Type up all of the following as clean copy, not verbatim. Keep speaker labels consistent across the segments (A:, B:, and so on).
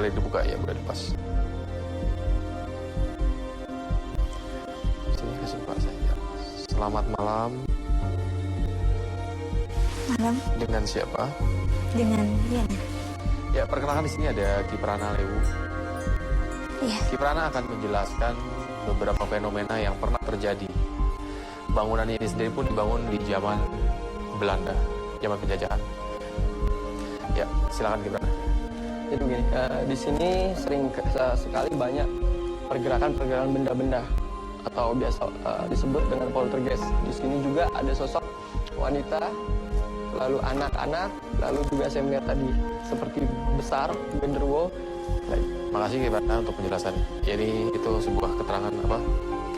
A: boleh dibuka ya, boleh lepas. Sini kasih buka saya. Selamat malam.
B: Malam.
A: Dengan siapa?
B: Dengan Yana.
A: Ya, perkenalkan di sini ada Kiprana Lewu.
B: Iya.
A: Kiprana akan menjelaskan beberapa fenomena yang pernah terjadi. Bangunan ini sendiri pun dibangun di zaman Belanda, zaman penjajahan. Ya, silakan Kiprana.
C: Jadi begini, di sini sering sekali banyak pergerakan benda-benda atau biasa disebut dengan poltergeist. Di sini juga ada sosok wanita, lalu anak-anak, lalu juga saya melihat tadi seperti besar genderuwo.
A: Baik, makasih Kiprana untuk penjelasan. Jadi itu sebuah keterangan apa?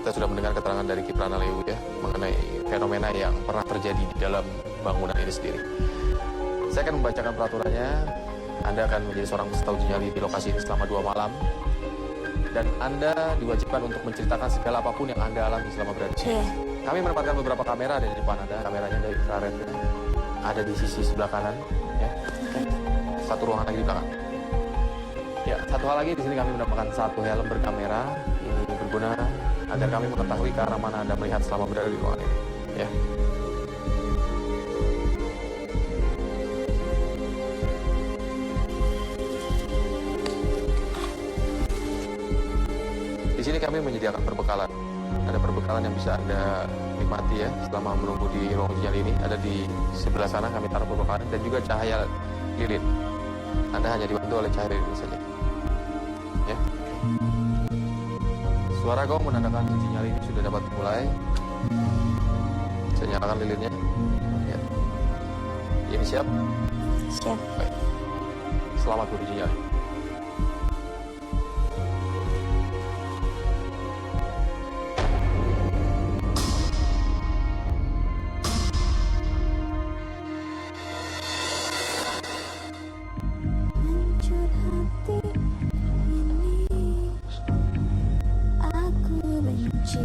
A: Kita sudah mendengar keterangan dari Kiprana Lewu ya mengenai fenomena yang pernah terjadi di dalam bangunan ini sendiri. Saya akan membacakan peraturannya. Anda akan menjadi seorang peserta uji nyali di lokasi ini selama 2 malam. Dan Anda diwajibkan untuk menceritakan segala apapun yang Anda alami selama berada di sini.
B: Iya.
A: Kami menempatkan beberapa kamera di depan Anda. Kameranya dari infrared ada di sisi sebelah kanan. Ya. Satu ruangan lagi di belakang. Ya, satu hal lagi di sini kami menambahkan satu helm berkamera. Ini berguna agar kami mengetahui ke arah mana Anda melihat selama berada di ruangan ini. Ya. Di sini kami menyediakan perbekalan. Ada perbekalan yang bisa Anda nikmati ya selama menunggu di ruang uji nyali ini. Ada di sebelah sana kami taruh perbekalan dan juga cahaya lilin. Anda hanya dibantu oleh cahaya lilin saja. Ya. Suara gong menandakan uji nyali ini sudah dapat dimulai. Saya nyalakan lilinnya. Ya. Ini siap?
B: Siap.
A: Baik. Selamat beruji nyali.
B: Hancur hati ini, aku benci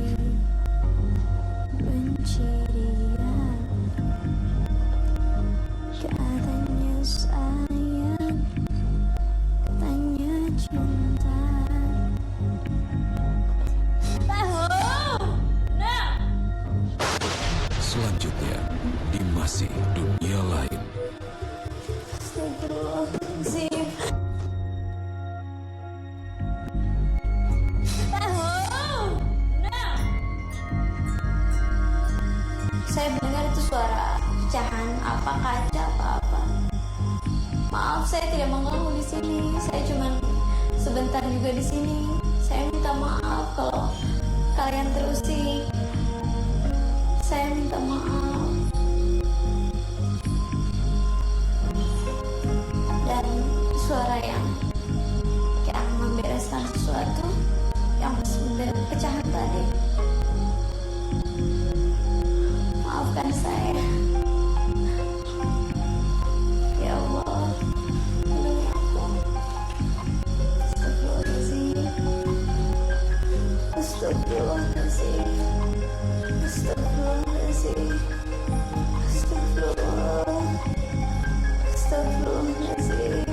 B: dia. Katanya sayang, katanya cinta.
D: Selanjutnya, di masih dunia lain.
B: Astagfirullahaladzim. Saya mendengar itu suara pecahan apa kaca apa. Maaf, saya tidak mengganggu di sini. Saya cuma sebentar juga di sini. Saya minta maaf kalau kalian terusik. Saya minta maaf. Dan suara yang membereskan sesuatu yang pecahan tadi. Maafkan saya. Ya Allah, lindungi aku. Astagfirullahaladzim. Astagfirullahaladzim. Astagfirullahaladzim. Astagfirullah. Astagfirullahaladzim.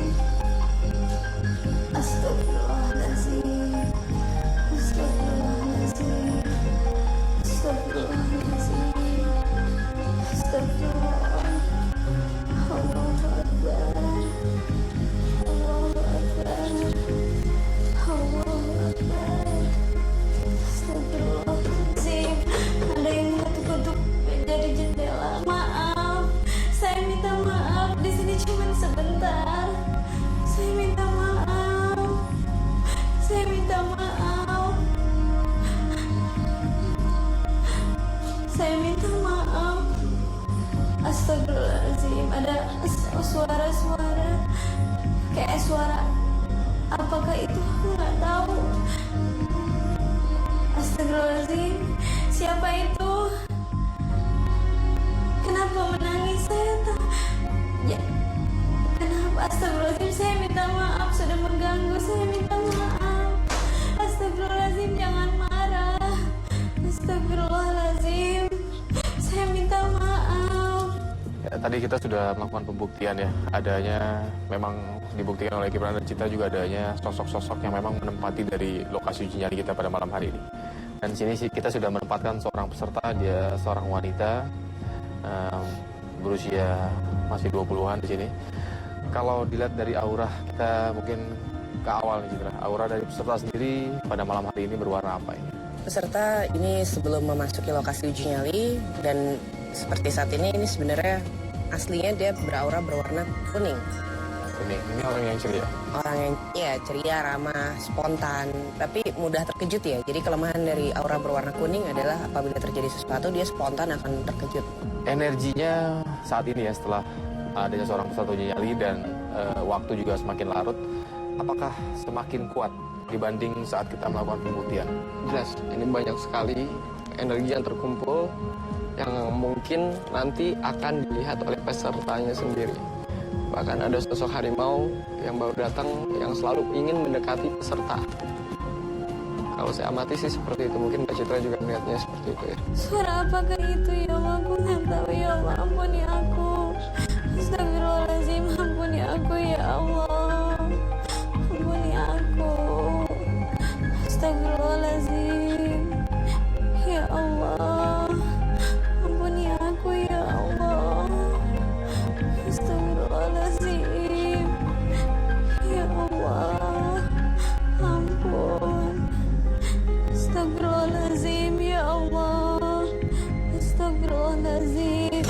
B: Astagfirullahaladzim. Astagfirullahaladzim. Astagfirullahaladzim. Astagfirullah. Allahu Akbar. Allahu Akbar. Allahu Akbar. Astagfirullahaladzim. Ada yang mengetuk-ketuk dari jendela. Maaf. Saya minta maaf. Di sini cuma sebentar. Saya minta maaf. Saya minta maaf. Saya minta maaf. Astagfirullahaladzim. Ada suara-suara kayak suara. Apakah itu? Aku nggak tahu. Astagfirullahaladzim. Siapa itu? Kenapa menangis? Saya tak. Ya. Kenapa? Astagfirullahaladzim. Saya minta maaf sudah mengganggu. Saya minta maaf. Astagfirullahaladzim. Jangan marah. Astagfirullahaladzim. Saya minta maaf.
A: Ya, tadi kita sudah melakukan pembuktian ya, adanya memang dibuktikan oleh Kipran dan Cita juga adanya sosok-sosok yang memang menempati dari lokasi uji nyali kita pada malam hari ini. Dan di sini sih kita sudah menempatkan seorang peserta, dia seorang wanita berusia masih 20-an di sini. Kalau dilihat dari aura, kita mungkin ke awal nih Citra. Aura dari peserta sendiri pada malam hari ini berwarna apa ini?
E: Peserta ini sebelum memasuki lokasi uji nyali dan seperti saat ini sebenarnya aslinya dia beraura berwarna kuning.
A: Ini orang yang ceria.
E: Orang yang ceria, ramah, spontan, tapi mudah terkejut ya. Jadi kelemahan dari aura berwarna kuning adalah apabila terjadi sesuatu dia spontan akan terkejut.
A: Energinya saat ini ya setelah adanya seorang peserta uji nyali dan waktu juga semakin larut, apakah semakin kuat dibanding saat kita melakukan pembuktian?
C: Jelas, ini banyak sekali energi yang terkumpul yang mungkin nanti akan dilihat oleh pesertanya sendiri. Bahkan ada sosok harimau yang baru datang yang selalu ingin mendekati peserta. Kalau saya amati sih seperti itu, mungkin Mbak Citra juga melihatnya seperti itu ya.
B: Suara apakah itu ya Allah? Aku nggak tahu ya Allah. Ampuni aku. Astagfirullahaladzim. Ampuni aku ya Allah. Ampuni aku. Astagfirullahaladzim. Ya Allah. Ampuni aku ya Allah. Astagfirullahaladzim. Ya Allah. Ampun. Astagfirullahaladzim ya Allah. Astagfirullahaladzim.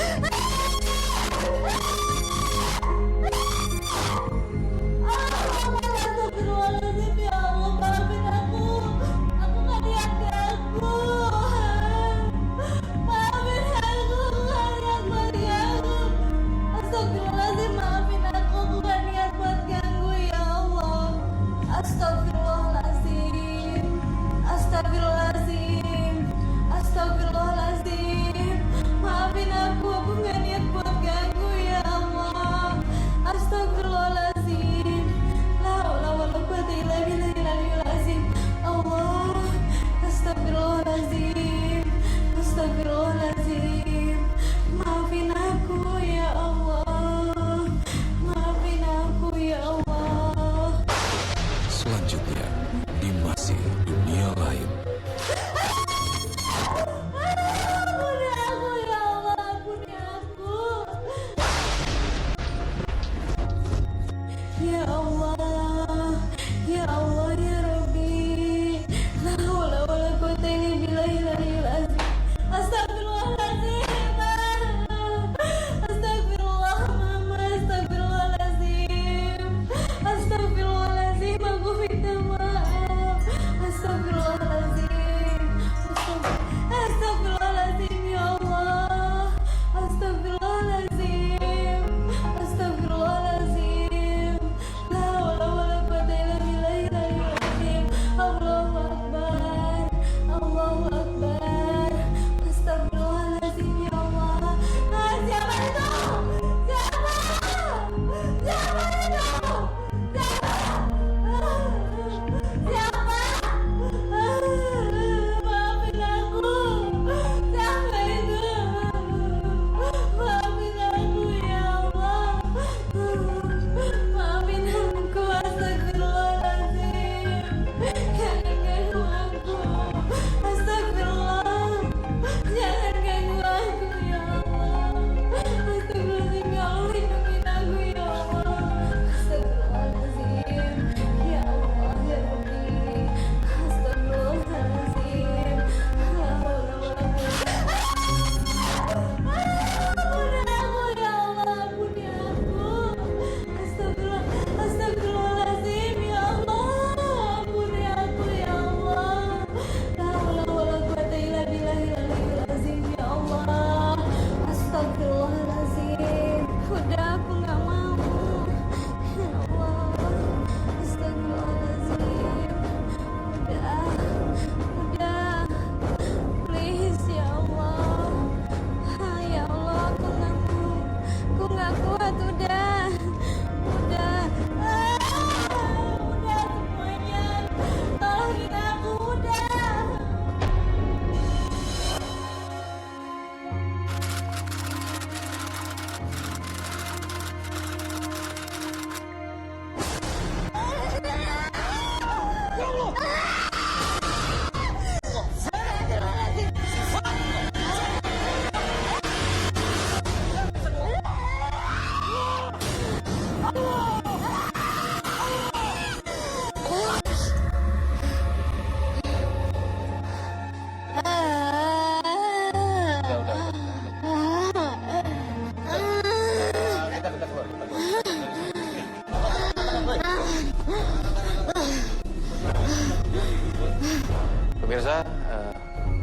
A: Pemirsa,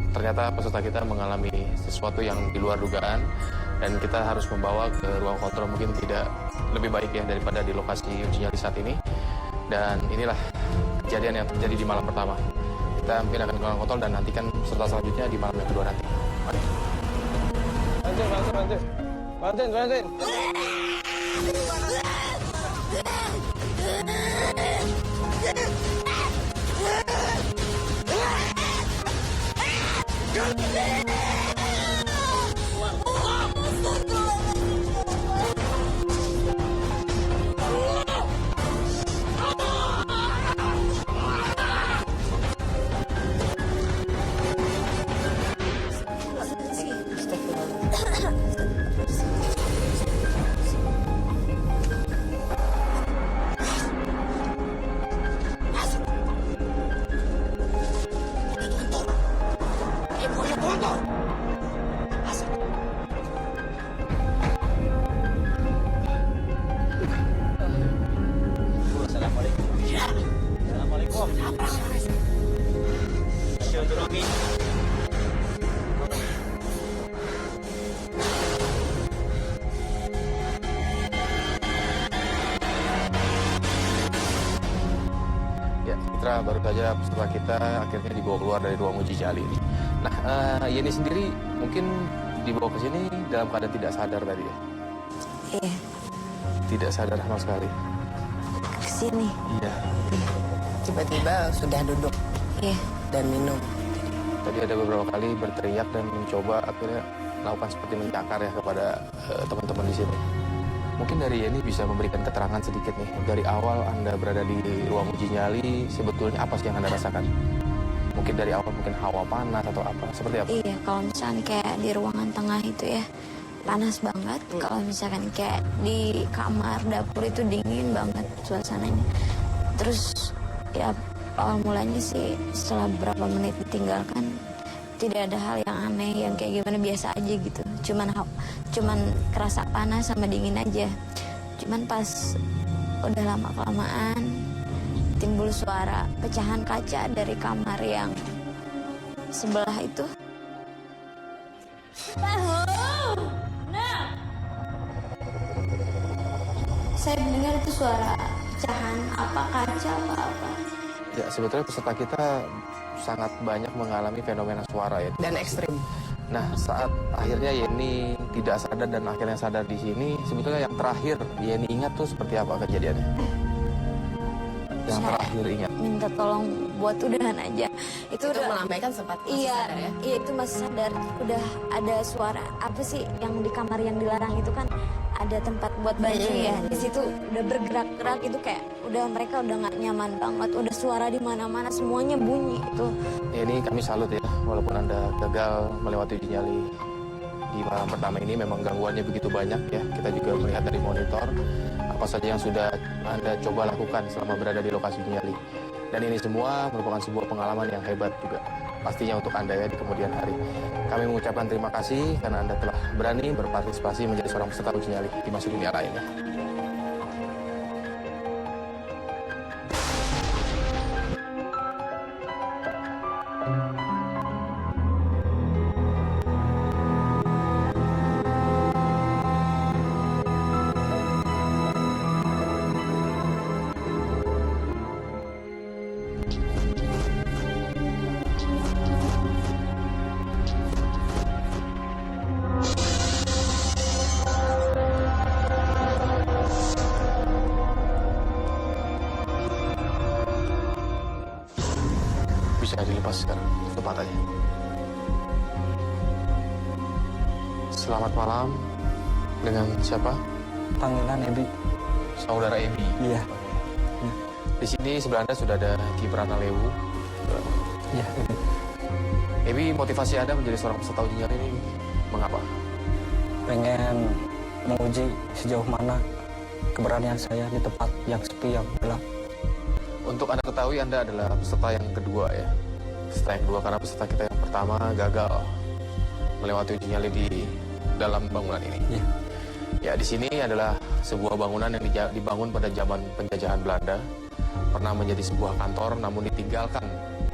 A: ternyata peserta kita mengalami sesuatu yang di luar dugaan dan kita harus membawa ke ruang kontrol, mungkin tidak lebih baik ya daripada di lokasi uji nyali saat ini. Dan inilah kejadian yang terjadi di malam pertama. Kita mungkin akan ke ruang kontrol dan nantikan peserta selanjutnya di malam yang kedua nanti. Mari.
C: Bantuin.
A: Mitra, baru saja peserta kita akhirnya dibawa keluar dari ruang uji nyali ini. Nah, Yeni sendiri mungkin dibawa ke sini dalam keadaan tidak sadar tadi ya?
B: Iya,
A: Tidak sadar sama sekali.
B: kesini.
A: Iya.
E: Tiba-tiba sudah duduk
B: Iya.
E: dan minum.
A: Tadi ada beberapa kali berteriak dan mencoba akhirnya melakukan seperti mencakar ya kepada teman-teman di sini. Mungkin dari Yeni bisa memberikan keterangan sedikit nih. Dari awal Anda berada di ruang uji nyali, sebetulnya apa sih yang Anda rasakan? Mungkin dari awal mungkin hawa panas atau apa? Seperti apa?
B: Iya, kalau misalkan kayak di ruangan tengah itu ya panas banget. Kalau misalkan kayak di kamar dapur itu dingin banget suasananya. Terus ya awal mulanya sih setelah beberapa menit ditinggalkan tidak ada hal yang aneh yang kayak gimana, biasa aja gitu. Cuman kerasa panas sama dingin aja. Cuman pas udah lama kelamaan timbul suara pecahan kaca dari kamar yang sebelah itu. Saya mendengar itu suara pecahan apa kaca apa.
A: Ya, sebetulnya peserta kita sangat banyak mengalami fenomena suara ya.
E: Dan ekstrim.
A: Nah, saat akhirnya Yeni tidak sadar dan akhirnya sadar di sini, sebetulnya yang terakhir Yeni ingat tuh seperti apa kejadiannya? Yang
B: Saya
A: terakhir ingat.
B: minta tolong buat udahan aja. Itu udah
E: melambaikan sempat masih
B: iya,
E: sadar ya?
B: iya itu masih sadar. Udah ada suara apa sih yang di kamar yang dilarang itu kan ada tempat buat baju ya. Di situ udah bergerak-gerak itu kayak udah mereka udah nggak nyaman banget. Udah suara di mana-mana semuanya bunyi itu.
A: Ini kami salut ya, walaupun Anda gagal melewati uji nyali di malam pertama ini, memang gangguannya begitu banyak ya. Kita juga melihat dari monitor apa saja yang sudah Anda coba lakukan selama berada di lokasi uji nyali. Dan ini semua merupakan sebuah pengalaman yang hebat juga pastinya untuk Anda ya di kemudian hari. Kami mengucapkan terima kasih karena Anda telah berani berpartisipasi menjadi seorang peserta uji nyali di masa dunia lainnya. Bisa dilepas sekarang, tepat aja. Selamat malam. Dengan siapa?
C: Panggilan Ebi.
A: Saudara Ebi.
C: Iya.
A: Di sini sebelah Anda sudah ada Kiprana Lewu.
C: Iya, Ebi.
A: Ebi, motivasi Anda menjadi seorang peserta uji nyali ini mengapa?
C: Pengen menguji sejauh mana
F: keberanian saya di tempat yang sepi, yang gelap.
A: Untuk Anda ketahui, Anda adalah peserta yang kedua ya. Peserta yang kedua karena peserta kita yang pertama gagal melewati uji nyali di dalam bangunan ini.
F: Ya.
A: Ya, di sini adalah sebuah bangunan yang dibangun pada zaman penjajahan Belanda. Pernah menjadi sebuah kantor namun ditinggalkan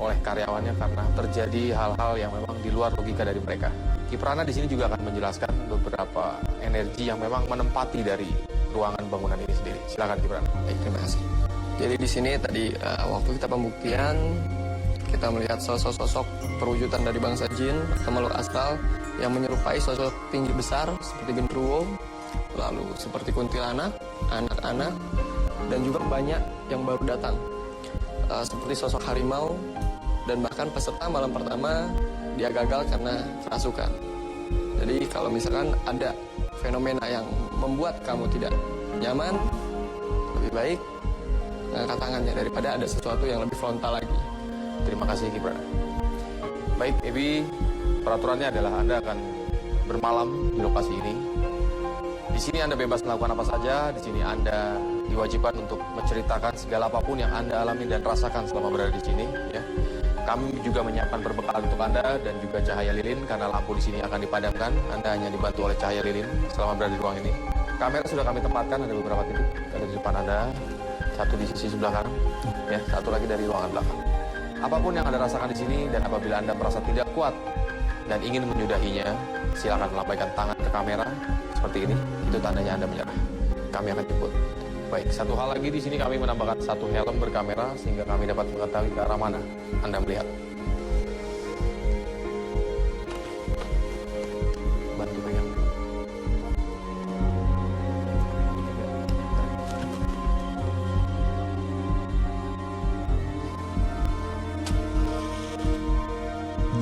A: oleh karyawannya karena terjadi hal-hal yang memang di luar logika dari mereka. Kiprana di sini juga akan menjelaskan beberapa energi yang memang menempati dari ruangan bangunan ini sendiri. Silakan Kiprana.
C: Baik, terima kasih. Jadi di sini tadi waktu kita pembuktian, kita melihat sosok-sosok perwujudan dari bangsa jin atau makhluk astral yang menyerupai sosok tinggi besar seperti genderuwo, lalu seperti kuntilanak, anak-anak, dan juga banyak yang baru datang seperti sosok harimau, dan bahkan peserta malam pertama dia gagal karena kerasukan. Jadi kalau misalkan ada fenomena yang membuat kamu tidak nyaman, lebih baik angkat tangannya daripada ada sesuatu yang lebih frontal lagi.
A: Terima kasih Kiprana. Baik, Ebi, peraturannya adalah Anda akan bermalam di lokasi ini. Di sini Anda bebas melakukan apa saja. Di sini Anda diwajibkan untuk menceritakan segala apapun yang Anda alami dan rasakan selama berada di sini. Ya. Kami juga menyiapkan berbekal untuk Anda dan juga cahaya lilin karena lampu di sini akan dipadamkan. Anda hanya dibantu oleh cahaya lilin selama berada di ruang ini. Kamera sudah kami tempatkan, ada beberapa titik. Ada di depan Anda, satu di sisi sebelah kanan, ya, satu lagi dari ruangan belakang. Apapun yang Anda rasakan di sini dan apabila Anda merasa tidak kuat dan ingin menyudahinya, silakan melambaikan tangan ke kamera seperti ini. Itu tandanya Anda menyerah. Kami akan jemput. Baik, satu hal lagi di sini kami menambahkan satu helm berkamera sehingga kami dapat mengetahui ke arah mana Anda melihat. Bantu pegang.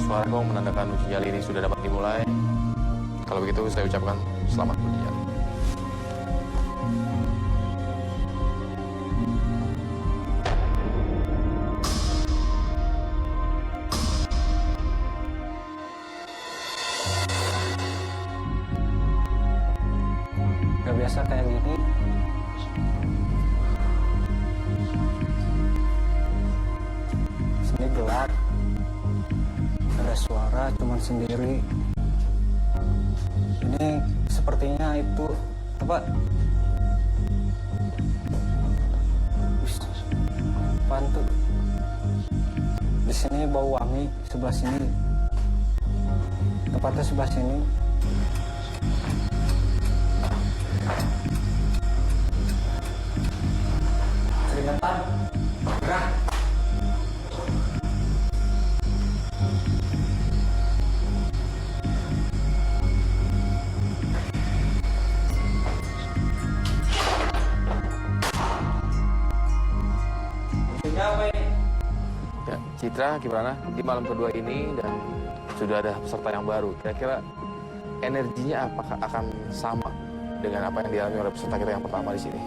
A: Suara gong menandakan uji nyali ini sudah dapat dimulai. Kalau begitu saya ucapkan selamat uji nyali.
F: Gak biasa kayak gini. Sini gelap, ada suara cuman sendiri. Ini sepertinya itu apa? Apaan tuh? Di sini bau wangi, sebelah sini. Tempatnya sebelah sini. Kelihatan? Gerak.
A: Ya, Citra, gimana di malam kedua ini dan sudah ada peserta yang baru? Kira-kira energinya apakah akan sama dengan apa yang dialami oleh peserta kita yang pertama di sini?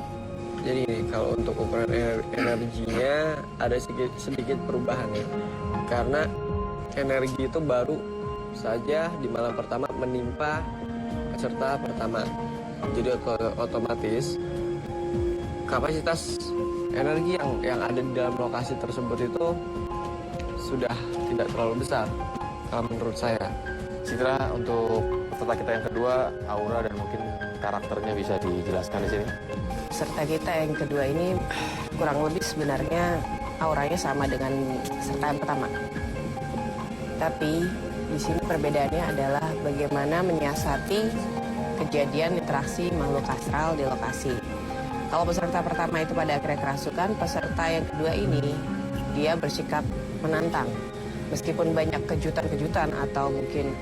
C: Jadi kalau untuk ukuran energinya ada sedikit perubahan ya, karena energi itu baru saja di malam pertama menimpa peserta pertama. Jadi otomatis kapasitas energi yang ada di dalam lokasi tersebut itu sudah tidak terlalu besar kalau menurut saya.
A: Citra, untuk peserta kita yang kedua, aura dan mungkin karakternya bisa dijelaskan di sini.
E: Peserta kita yang kedua ini kurang lebih sebenarnya auranya sama dengan peserta yang pertama. Tapi di sini perbedaannya adalah bagaimana menyiasati kejadian interaksi makhluk astral di lokasi. Kalau peserta pertama itu pada akhirnya kerasukan, peserta yang kedua ini dia bersikap menantang. Meskipun banyak kejutan-kejutan atau mungkin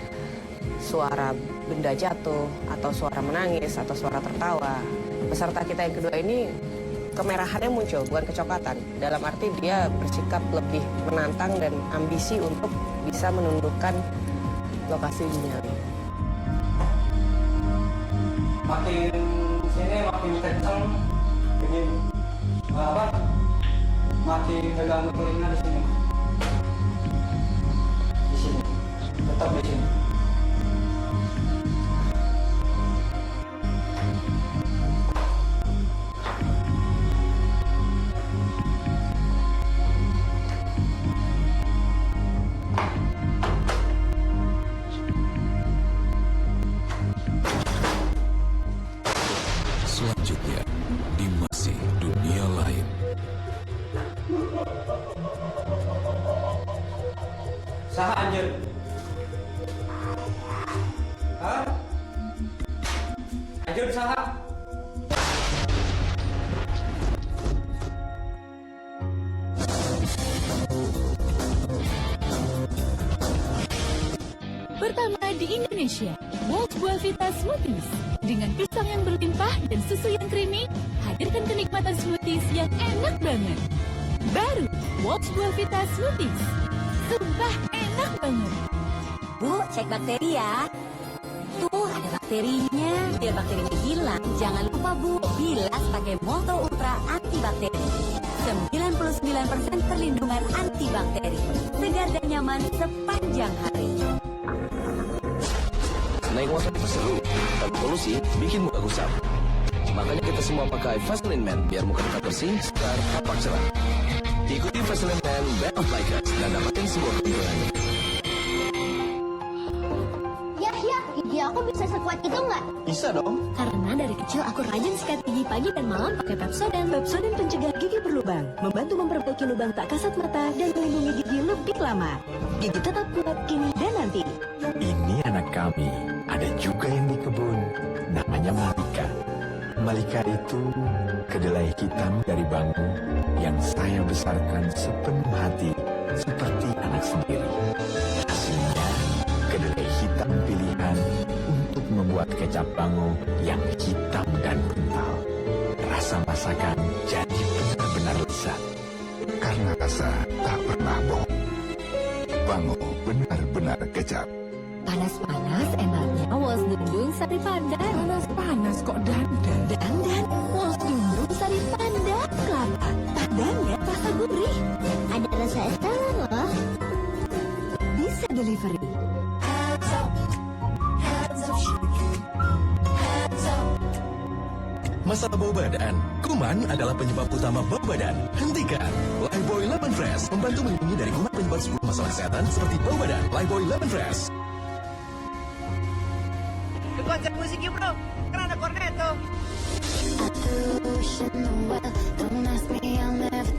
E: suara benda jatuh atau suara menangis atau suara tertawa, peserta kita yang kedua ini kemerahannya muncul, bukan kecoklatan. Dalam arti dia bersikap lebih menantang dan ambisi untuk bisa menundukkan lokasi uji nyali.
F: Makin sini makin kenceng, bikin apa? Makin pegang telinga di sini. Di sini, tetap di sini. anjir. Hah? Anjir saha?
G: Pertama di Indonesia, Waltz Buah Vita Smoothies. Dengan pisang yang berlimpah dan susu yang creamy, hadirkan kenikmatan smoothies yang enak banget. Baru, Waltz Buah Vita Smoothies. Sumpah enak banget.
H: Bu, cek bakteri ya. Tuh, ada bakterinya. Biar bakterinya hilang, jangan lupa Bu, bilas pakai Molto Ultra Antibakteri. 99% perlindungan antibakteri. Segar dan nyaman sepanjang hari.
I: Naik motor itu seru, tapi polusi bikin muka gusam. Makanya kita semua pakai Vaseline Man biar muka kita bersih, segar, tampak cerah. Ikuti Vaseline Man Band of Bikers dan dapatin semua keuntungannya.
J: Ya, gigi aku bisa sekuat itu nggak?
I: Bisa dong.
J: Karena dari kecil aku rajin sikat gigi pagi dan malam pakai Pepsodent. Pepsodent pencegah gigi berlubang, membantu memperbaiki lubang tak kasat mata dan melindungi gigi lebih lama. Gigi tetap kuat kini dan nanti.
K: Ini anak kami, ada juga yang di kebun, namanya Malika. Malika itu kedelai hitam dari Bangu yang saya besarkan sepenuh hati seperti anak sendiri. Hasilnya, kedelai hitam pilihan untuk membuat kecap Bangu yang hitam dan kental. Rasa masakan jadi benar-benar lezat, karena rasa tak pernah bohong. Bangu benar-benar kecap.
G: Panas-panas enaknya Waltz Dundung Sari Pandan. Panas-panas kok dandan. Dandan Waltz Dundung Sari Pandan. Kelapa, pandannya rasa gurih.
J: Ada rasa es tawar loh.
G: Bisa delivery.
L: Masalah bau badan, kuman adalah penyebab utama bau badan. Hentikan. Lifebuoy Lemon Fresh membantu melindungi dari kuman penyebab sebuah masalah kesehatan seperti bau badan. Lifebuoy Lemon Fresh.
M: Konser musik yuk bro, kan ada corneto.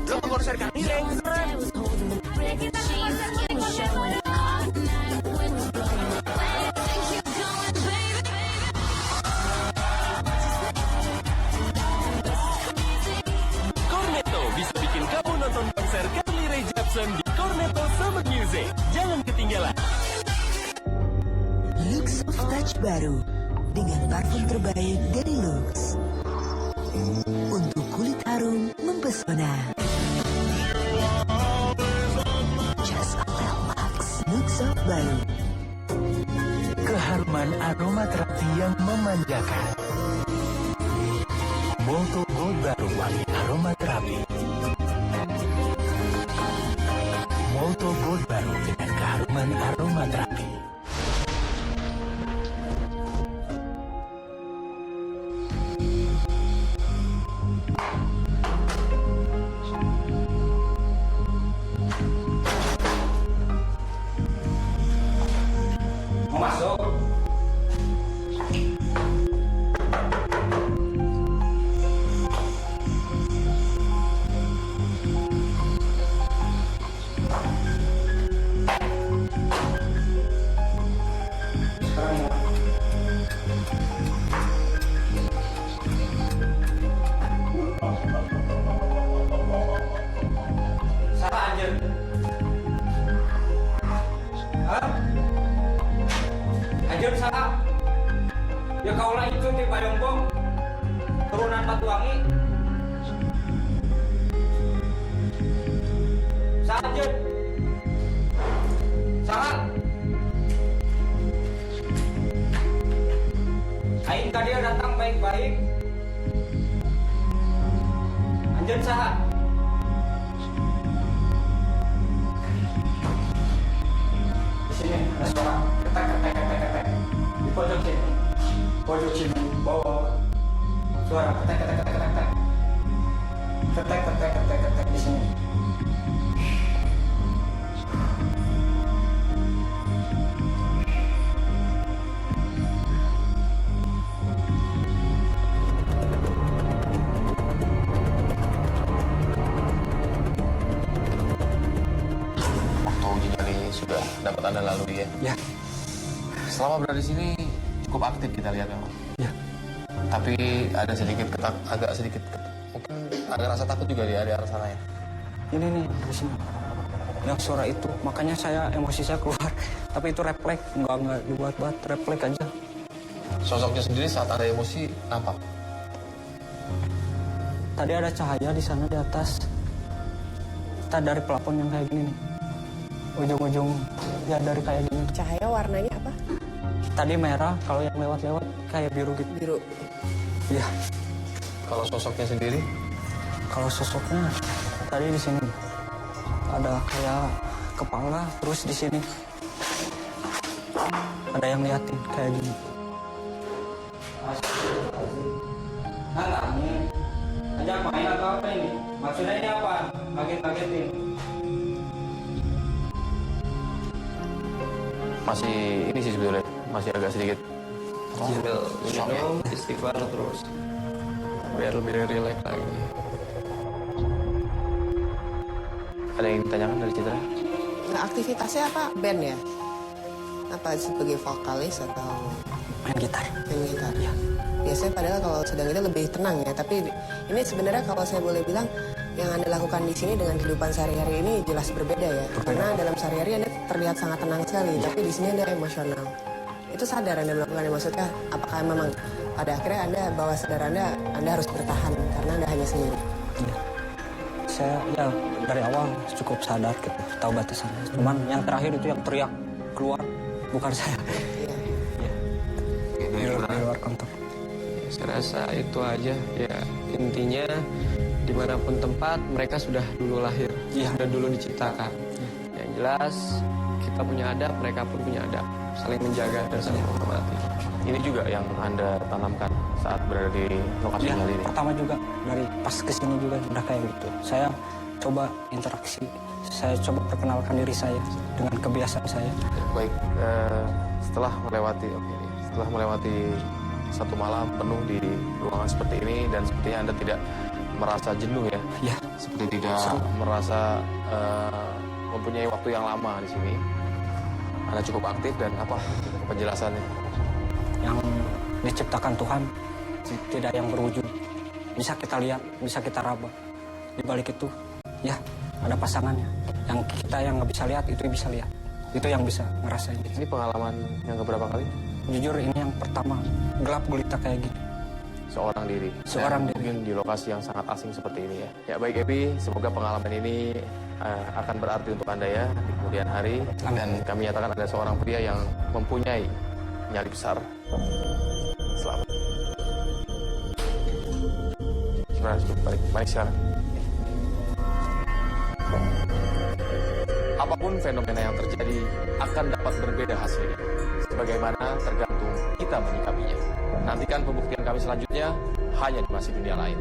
M: Lo ke konser kami deh.
G: Kita ke konser musik corneto.
L: Corneto bisa bikin kamu nonton konser Carly Rae Jepsen di Corneto Summer Music. Jangan ketinggalan.
N: Lux of Touch baru dengan parfum terbaik dari Lux untuk kulit harum mempesona. Just Oil Lux Lux of baru,
K: Keharuman aromaterapi yang memanjakan. Molto Gold baru wangi aromaterapi. Molto Gold baru dengan keharuman aromaterapi.
F: Mau masuk? Siapa anjir? Hah? Anjir siapa? Ya kaulah itu di Bayongbong, turunan Batuwangi. Siapa anjir? Siapa? Aing tadi datang baik-baik. Anjir siapa? Di sini ada suara ketek. Di pojok sini bawah suara ketek di sini.
A: Waktu uji nyali juga dapat Anda lalui ya?
F: Ya.
A: Selama berada di sini cukup aktif kita lihat memang.
F: Ya.
A: Tapi ada agak sedikit mungkin ada rasa takut juga di arah sana ya.
F: Ini nih di sini. Yang suara itu, makanya emosi saya keluar. Tapi itu refleks, nggak dibuat-buat, refleks aja.
A: Sosoknya sendiri saat ada emosi nampak?
F: Tadi ada cahaya di sana di atas. Kita dari plafon yang kayak gini nih. Ujung-ujung ya dari kayak gini.
E: Cahaya warnanya apa?
F: Tadi merah, kalau yang lewat-lewat kayak biru gitu.
E: Biru.
F: Iya.
A: Kalau sosoknya sendiri?
F: Kalau sosoknya tadi di sini ada kayak kepala, terus di sini ada yang liatin kayak gini. Ajak main atau apa ini? Maksudnya ini apa? Kaget-kagetin.
A: Masih ini sih sebetulnya masih agak sedikit
C: minum istighfar terus biar lebih rileks lagi.
A: Ada yang ditanyakan dari Citra?
E: Nah, aktivitasnya apa? Band ya? Apa sebagai vokalis atau
F: main gitar?
E: Main gitar ya. Biasanya padahal kalau sedang itu lebih tenang ya. Tapi ini sebenarnya kalau saya boleh bilang yang Anda lakukan di sini dengan kehidupan sehari-hari ini jelas berbeda ya. Karena dalam sehari-hari Anda terlihat sangat tenang sekali, tapi di sini Anda emosional. Itu sadar Anda melakukannya, maksudnya apakah memang pada akhirnya Anda bahwa sadar Anda harus bertahan karena Anda hanya sendiri?
F: Ya. Saya ya dari awal cukup sadar gitu, tahu batasannya. Cuman yang terakhir itu yang teriak keluar bukan saya.
E: Iya.
F: Ya. Di luar kantor.
C: Ya, saya rasa itu aja ya, intinya dimanapun tempat mereka sudah dulu lahir, sudah dulu diciptakan. Yang jelas kita punya adab, mereka pun punya adab, saling menjaga dan saling menghormati.
A: Ini juga yang Anda tanamkan saat berada di lokasi
F: Ya,
A: kali ini?
F: pertama juga dari pas kesini juga udah kayak gitu. Saya coba interaksi, saya coba perkenalkan diri saya dengan kebiasaan saya.
A: Baik, setelah melewati satu malam penuh di ruangan seperti ini dan sepertinya Anda tidak merasa jenuh ya?
F: Iya.
A: Seperti tidak merasa mempunyai waktu yang lama di sini. Anda cukup aktif dan apa penjelasannya?
F: Yang diciptakan Tuhan tidak yang berwujud, bisa kita lihat, bisa kita raba. Di balik itu ya ada pasangannya yang kita yang nggak bisa lihat, itu bisa lihat, itu yang bisa ngerasain.
A: Ini pengalaman yang keberapa kali?
F: Jujur ini yang pertama, gelap gulita kayak gini.
A: Seorang diri. Mungkin di lokasi yang sangat asing seperti ini ya. Ya baik Epi, semoga pengalaman ini akan berarti untuk Anda ya di kemudian hari. Dan kami nyatakan ada seorang pria yang mempunyai nyali besar. Selamat. Gimana? Balik sekarang. Apapun fenomena yang terjadi akan dapat berbeda hasilnya. Sebagaimana tergantung kita menyikapinya. Nantikan pembuktian kami selanjutnya hanya di Masih Dunia Lain.